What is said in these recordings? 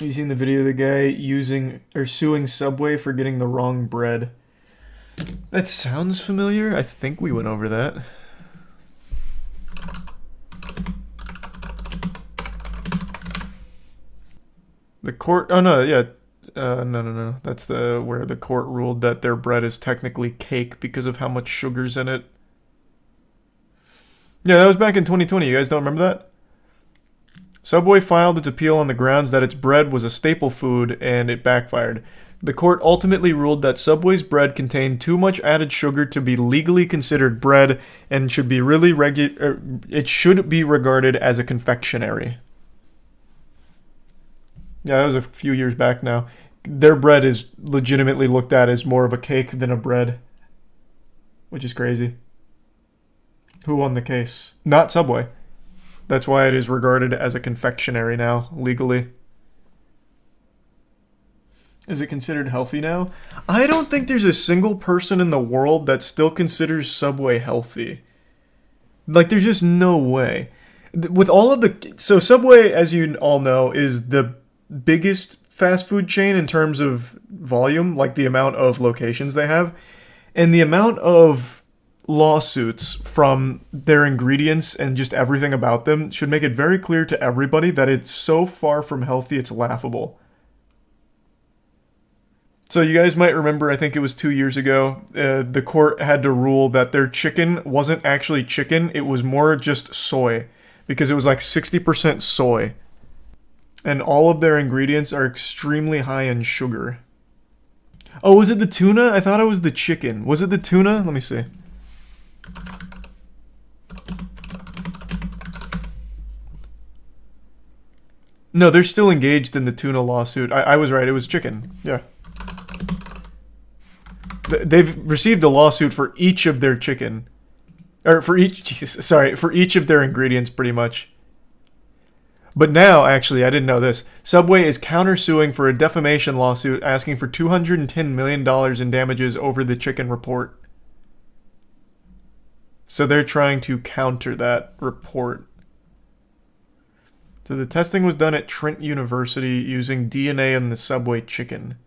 You seen the video of the guy suing Subway for getting the wrong bread? That sounds familiar. I think we went over that. The court. Oh no, yeah. No. That's where the court ruled that their bread is technically cake because of how much sugar's in it. Yeah, that was back in 2020. You guys don't remember that? Subway filed its appeal on the grounds that its bread was a staple food, and it backfired. The court ultimately ruled that Subway's bread contained too much added sugar to be legally considered bread, and should be it should be regarded as a confectionery. Yeah, that was a few years back now. Their bread is legitimately looked at as more of a cake than a bread, which is crazy. Who won the case? Not Subway. That's why it is regarded as a confectionery now, legally. Is it considered healthy now? I don't think there's a single person in the world that still considers Subway healthy. Like, there's just no way. With all of the... So Subway, as you all know, is the biggest fast food chain in terms of volume, like the amount of locations they have. And the amount of lawsuits from their ingredients and just everything about them should make it very clear to everybody that it's so far from healthy it's laughable. So you guys might remember, I think it was 2 years ago, the court had to rule that their chicken wasn't actually chicken, it was more just soy, because it was like 60% soy. And all of their ingredients are extremely high in sugar. Oh, was it the tuna? I thought it was the chicken. Was it the tuna? Let me see. No, they're still engaged in the tuna lawsuit. I was right, it was chicken. Yeah. They've received a lawsuit for each of their chicken. Or for each of their ingredients, pretty much. But now, actually, I didn't know this. Subway is countersuing for a defamation lawsuit asking for $210 million in damages over the chicken report. So they're trying to counter that report. So the testing was done at Trent University using DNA in the Subway chicken.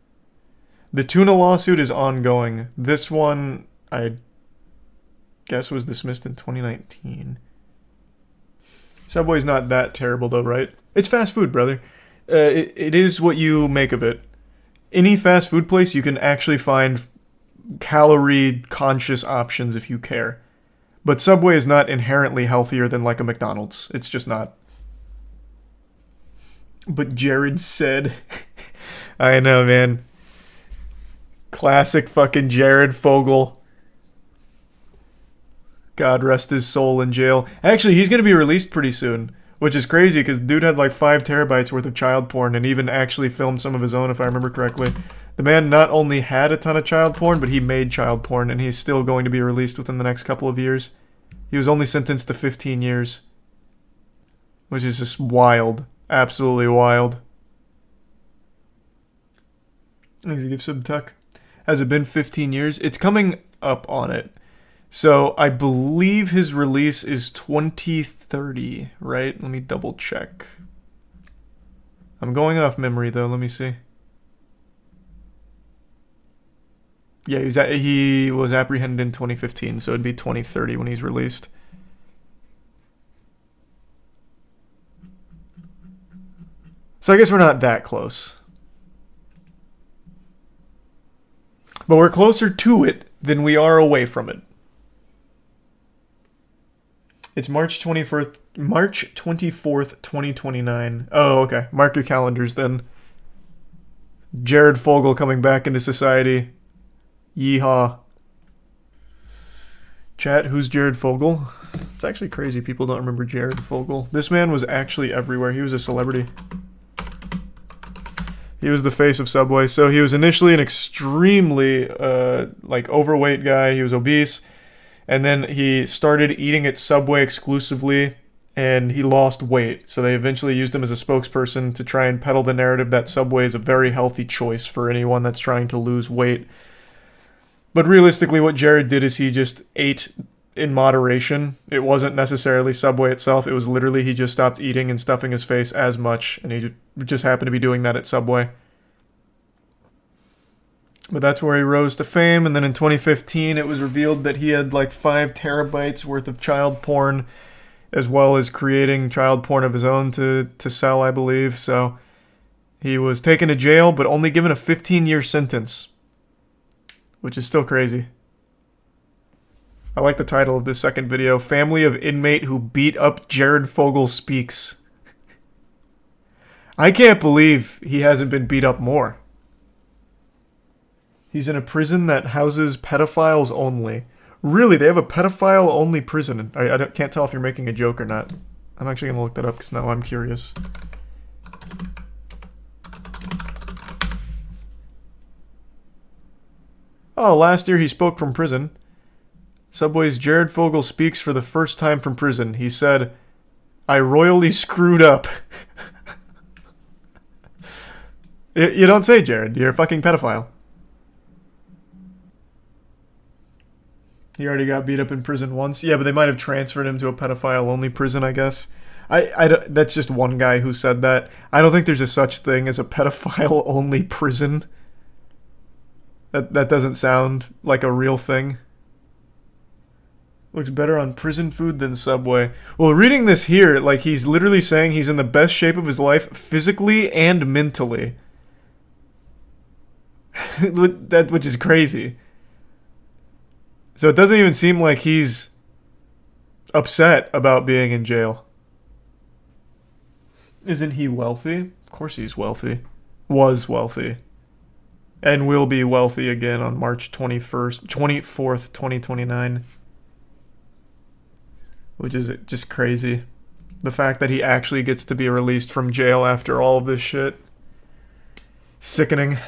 The tuna lawsuit is ongoing. This one, I guess, was dismissed in 2019. Subway's not that terrible though, right? It's fast food, brother. It is what you make of it. Any fast food place, you can actually find calorie-conscious options if you care. But Subway is not inherently healthier than like a McDonald's. It's just not. But Jared said... I know, man. Classic fucking Jared Fogle. God rest his soul in jail. Actually, he's going to be released pretty soon. Which is crazy, because dude had like 5 terabytes worth of child porn and even actually filmed some of his own, if I remember correctly. The man not only had a ton of child porn, but he made child porn, and he's still going to be released within the next couple of years. He was only sentenced to 15 years. Which is just wild. Absolutely wild. Thanks to give Subtuck. Has it been 15 years? It's coming up on it. So, I believe his release is 2030, right? Let me double check. I'm going off memory, though. Let me see. Yeah, he was apprehended in 2015, so it'd be 2030 when he's released. So I guess we're not that close. But we're closer to it than we are away from it. It's March 24th, 2029. Oh, okay. Mark your calendars then. Jared Fogle coming back into society. Yeehaw. Chat, who's Jared Fogle? It's actually crazy people don't remember Jared Fogle. This man was actually everywhere. He was a celebrity. He was the face of Subway. So he was initially an extremely overweight guy. He was obese. And then he started eating at Subway exclusively, and he lost weight. So they eventually used him as a spokesperson to try and peddle the narrative that Subway is a very healthy choice for anyone that's trying to lose weight. But realistically, what Jared did is he just ate in moderation. It wasn't necessarily Subway itself. It was literally he just stopped eating and stuffing his face as much, and he just happened to be doing that at Subway. But that's where he rose to fame. And then in 2015, it was revealed that he had like 5 terabytes worth of child porn, as well as creating child porn of his own to sell, I believe. So he was taken to jail, but only given a 15-year sentence, which is still crazy. I like the title of this second video, Family of Inmate Who Beat Up Jared Fogle Speaks. I can't believe he hasn't been beat up more. He's in a prison that houses pedophiles only. Really, they have a pedophile-only prison. I can't tell if you're making a joke or not. I'm actually going to look that up because now I'm curious. Oh, last year he spoke from prison. Subway's Jared Fogle speaks for the first time from prison. He said, "I royally screwed up." You don't say, Jared. You're a fucking pedophile. He already got beat up in prison once. Yeah, but they might have transferred him to a pedophile-only prison, I guess. That's just one guy who said that. I don't think there's a such thing as a pedophile-only prison. That doesn't sound like a real thing. Looks better on prison food than Subway. Well, reading this here, like he's literally saying he's in the best shape of his life physically and mentally. Which is crazy. So it doesn't even seem like he's upset about being in jail. Isn't he wealthy? Of course he's wealthy. Was wealthy. And will be wealthy again on March 24th, 2029. Which is just crazy. The fact that he actually gets to be released from jail after all of this shit. Sickening.